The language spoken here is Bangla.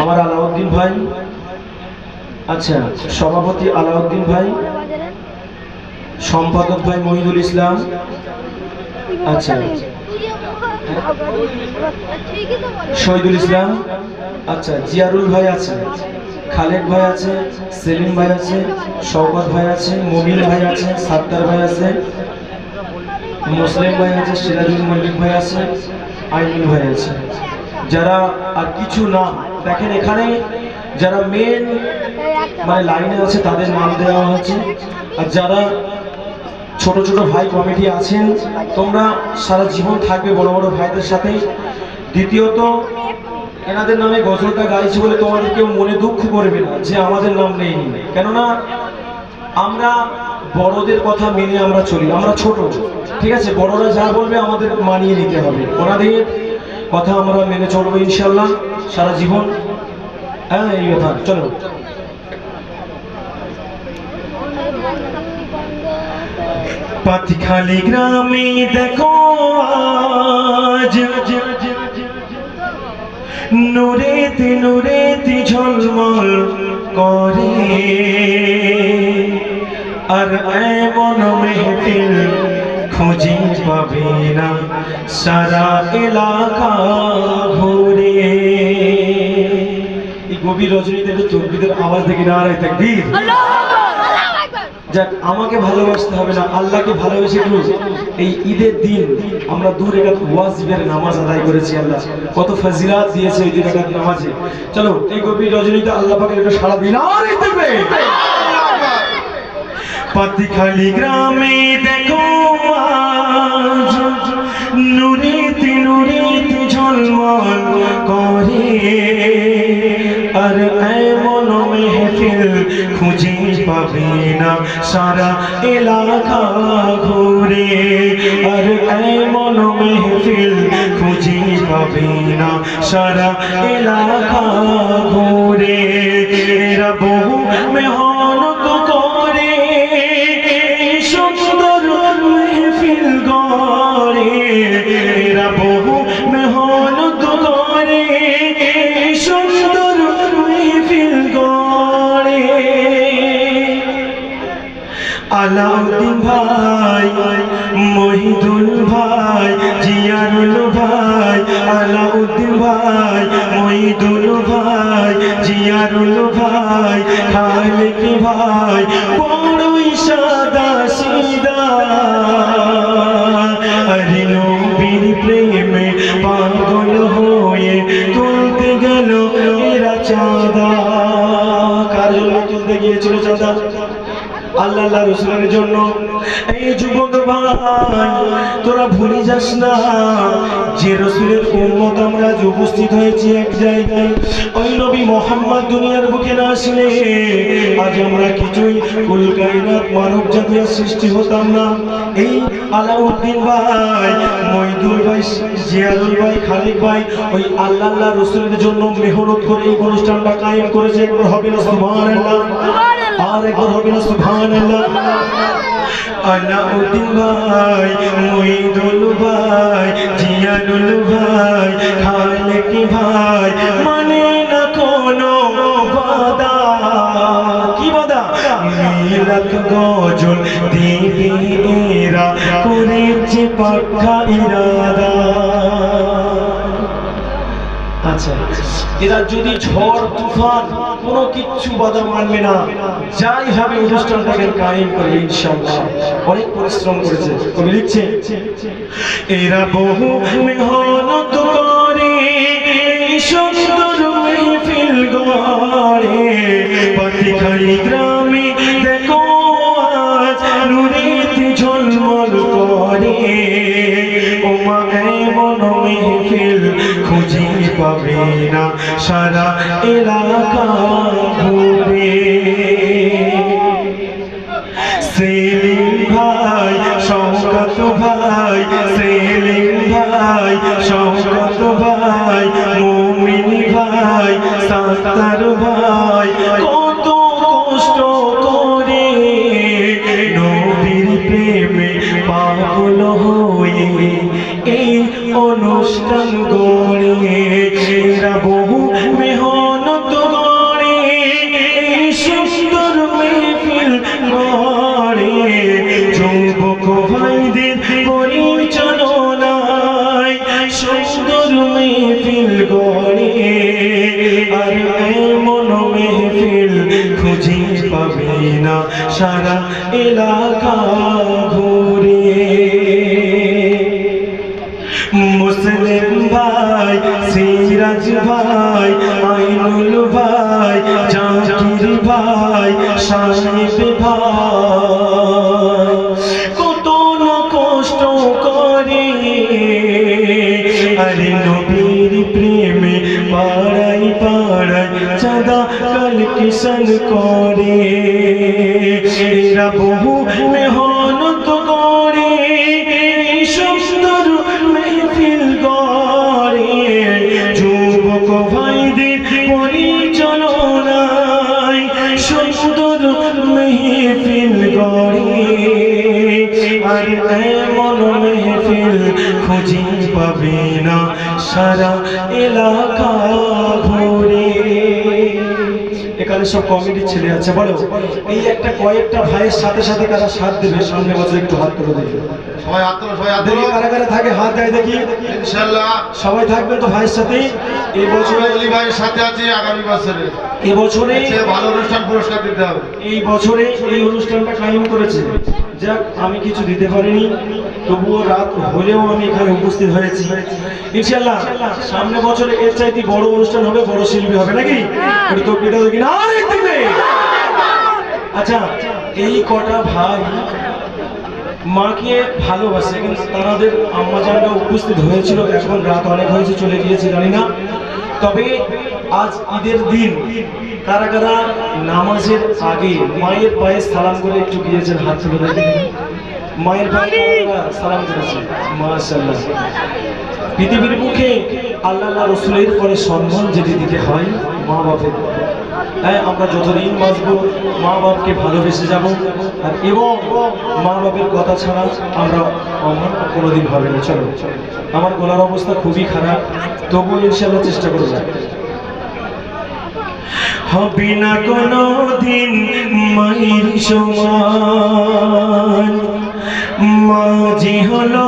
আমার আলাউদ্দিন ভাই, আচ্ছা সভাপতি আলাউদ্দিন ভাই, সম্পাদক ভাই মহিদুল ইসলাম, আচ্ছা শহীদুল ইসলাম, আচ্ছা জিয়ারুল ভাই আছে, খালেদ ভাই আছে, সেলিম ভাই আছে, শওকত ভাই আছে, মুবিন ভাই আছে, সাত্তার ভাই আছে, মুসলিম ভাই আছে, সিরাজুল মল্লিক ভাই আছে, আইনুল ভাই আছে। যারা আর কিছু নাম দেখেন এখানে যারা মেন মানে লাইনে আছে তাদের নাম দেওয়া হচ্ছে। আর যারা ছোট ছোট ভাই কমিটি আছেন তোমরা সারা জীবন থাকবে বড় বড় ভাইদের সাথে। দ্বিতীয়ত এনাদের নামে গজলটা গাইছি বলে তোমাদের কেউ মনে দুঃখ করবে না যে আমাদের নাম নেই, কেননা আমরা বড়দের কথা মেনে আমরা চলি, আমরা ছোট, ঠিক আছে, বড়রা যা বলবে আমাদের মানিয়ে নিতে হবে, ওনাদের কথা আমরা মেনে চলবো ইনশাল্লাহ সারা জীবন। হ্যাঁ এই কথা চলো। পাতিখালি গ্রামে দেখো আজ নূরেতে নূরেতে ঝলমল করে, আর এমন মেহফিল খুঁজে পাবে না সারা এলাকা ঘুরে। এই গভীর রজনীতে তকবীরের আওয়াজ দেখে নারায়ে তাকবীর। যাক, আমাকে ভালোবাসতে হবে না, আল্লাহকে ভালোবেসে একটু এই ঈদের দিন আমরা 2 রাকাত ওয়াজিবের নামাজ আদায় করেছি। আল্লাহ কত ফজিলাত দিয়েছে এই 2 রাকাত নামাজে। চলো এই গভীর রজনীতে আল্লাহ পাকের একটু সাড়া দিন। নারায়ে তাকবীর। পাতিখালি গ্রামে দেখো আজ নূরেতে নূরেতে ঝলমল করে, আর এমন মেহফিল খুঁজে পাবে না সারা এলাকা ঘুরে, আর এমন মেহফিল খুঁজে পাবে না সারা এলাকা ঘুরে। এরা বহু মেহনত করে সুন্দর মেহফিল গড়ে, এরা বহু মেহনত করে সুন্দর মেহফিল গড়ে। আলাউদ্দিন ভাই, মহিদুল ভাই, জিয়ারুল ভাই, আলাউদ্দিন ভাই, মহিদুল ভাই, জিয়ারুল ভাই, খালেক ভাই বড়ই সাদা সিধা, আরে নবীর প্রেমে পাগল হয়ে তুলতে গেল এরা চাঁদা। কার জন্য তুলতে গিয়েছিল চাঁদা? আল্লাহ রাসূলের জন্য। এই যুবক ভাই তোরা ভুলে যাস না যে রাসূলের উম্মত আমরা যে উপস্থিত হয়েছি এক জায়গায়, ওই নবী মুহাম্মদ দুনিয়ার বুকে না আসলে আজ আমরা কিছুই কুল কায়নাত মানব জাতির সৃষ্টি হতাম না। এই আলাউদ্দিন ভাই, মহিদুল ভাই, জিয়ারুল ভাই, খালিদ ভাই ওই আল্লাহ রাসূলের জন্য মেহনত করে এই অনুষ্ঠানটা কায়েম করেছে। একবার হবে না সুবহানাল্লাহ, আর একবার হবে না সুবহানাল্লাহ। আলাউদ্দিন ভাই, মহিদুল ভাই, জিয়ারুল ভাই, খালেক ভাই মানে না কোনো বাদা। কি বাদা? মিলাদ গজল দিবি এরা করেছে পাক্কা ইরাদা। আচ্ছা, এরা যদি ঝড় তুফান কোনো কিচ্ছু বাধা মানবে না, যাই হবে অনুষ্ঠানটাকে কায়েম করে ইনশাআল্লাহ। অনেক পরিশ্রম করেছে, কবি লিখছে এরা বহু মেহনত করে সুন্দর মেহফিল গড়ে, পাতিখালি গ্রামে দেখো আজ নূরেতে ঝলমল করে, ওমা এমন মেহফিল খুঁজে পাবে না সারা এলাকা ঘুরে। সেলিম ভাই, শওকত ভাই, সেলিম ভাই, শওকত ভাই, মুমিন ভাই, সাত্তার ভাই কত কষ্ট করে নবীর প্রেমে পাগল হয়ে এই অনুষ্ঠান গড়ে। এরা বহু মেহনত সারা এলাকা ঘুরে। মুসলিম ভাই, সিরাজ ভাই, আইনুল ভাই, জাকির ভাই, সাহেব ভাই কত না কষ্ট করে আরে নবীর প্রেমে পাড়াই পাড়াই চাঁদা কালেকশন করে। এরা বহু মেহনত করে সুন্দর মেহফিল করে। যুবক ভাইদের পরিচালনায় সুন্দর মেহফিল করে। আর এমন মেহফিল খুঁজে পাবে না সারা এলাকা ঘুরে। এখানে সব কমিটির ছেলে আছে, বলো এই একটা কয়েকটা ভাইয়ের সাথে সাথে কারা সাথ দেবে সামনে বছর একটু হাত তুলে দেবে। সবাই হাত তোলো, সবাই হাত তোলো। দেখি কারা কারা থাকে, হাত দেয় দেখি। ইনশাআল্লাহ সবাই থাকবেন তো ভাইয়ের সাথে। এই বছরে অলি ভাইয়ের সাথে আছে আগামী বছরে। এই বছরে ভালো অনুষ্ঠান পুরস্কার দিতে হবে। এই বছরে এই অনুষ্ঠানটা কায়েম করেছে। যাক আমি কিছু দিতে পারিনি, তবুও রাত হলেও আমি এখানে উপস্থিত হয়েছি। ইনশাআল্লাহ সামনে বছরে এর চাইতে বড় অনুষ্ঠান হবে, বড় শিল্পী হবে নাকি? একটু তকবিরটা দেখি না আরেক দিবে। আচ্ছা এই কটা ভাই মাকে ভালোবাসে, কিন্তু তাদের আম্মাজানরা উপস্থিত হয়েছিল। এখন রাত অনেক হয়েছে, চলে গিয়েছে জানি না। তবে আজ ঈদের দিন কারা কারা নামাজের আগে মায়ের পায়ে সালাম করে একটু গিয়েছেন, হাত তুলে দেখে। মায়ের পায়ে সালাম করেছে, মাশাআল্লাহ। পৃথিবীর মুখে আল্লাহ রসুলের পরে সম্মান যেটি দিতে হয় মা বাপের। হ্যাঁ, আমরা যতদিন বাঁচবো মা বাপকে ভালোবেসে যাব, আর এবং মা বাপের কথা ছাড়া আমরা কোনোদিন হবে না। চলো, আমার গলার অবস্থা খুবই খারাপ, তবুও ইনশাআল্লাহ চেষ্টা করব। হবে না কোনো দিন মায়ের সমান, মা যে হলো